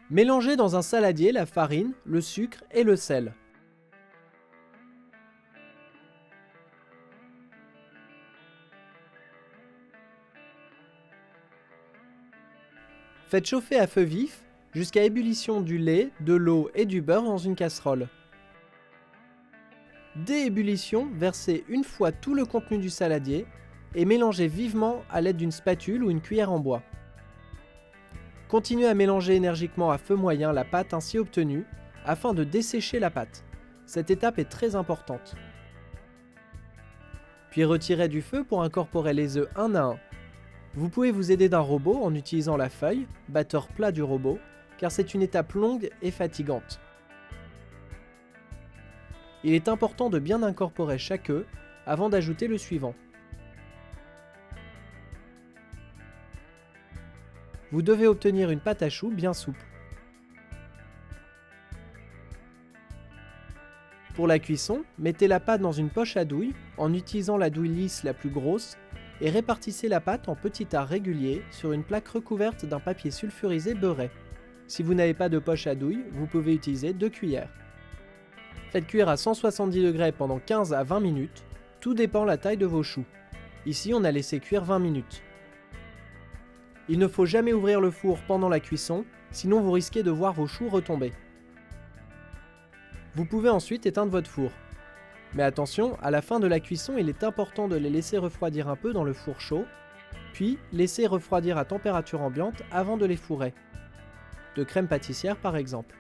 Mélangez dans un saladier la farine, le sucre et le sel. Faites chauffer à feu vif jusqu'à ébullition du lait, de l'eau et du beurre dans une casserole. Dès ébullition, versez une fois tout le contenu du saladier et mélangez vivement à l'aide d'une spatule ou une cuillère en bois. Continuez à mélanger énergiquement à feu moyen la pâte ainsi obtenue afin de dessécher la pâte. Cette étape est très importante. Puis retirez du feu pour incorporer les œufs un à un. Vous pouvez vous aider d'un robot en utilisant la feuille, batteur plat du robot, car c'est une étape longue et fatigante. Il est important de bien incorporer chaque œuf avant d'ajouter le suivant. Vous devez obtenir une pâte à choux bien souple. Pour la cuisson, mettez la pâte dans une poche à douille en utilisant la douille lisse la plus grosse et répartissez la pâte en petits tas réguliers sur une plaque recouverte d'un papier sulfurisé beurré. Si vous n'avez pas de poche à douille, vous pouvez utiliser 2 cuillères. Faites cuire à 170 degrés pendant 15 à 20 minutes, tout dépend de la taille de vos choux. Ici, on a laissé cuire 20 minutes. Il ne faut jamais ouvrir le four pendant la cuisson, sinon vous risquez de voir vos choux retomber. Vous pouvez ensuite éteindre votre four. Mais attention, à la fin de la cuisson, il est important de les laisser refroidir un peu dans le four chaud, puis laisser refroidir à température ambiante avant de les fourrer. De crème pâtissière par exemple.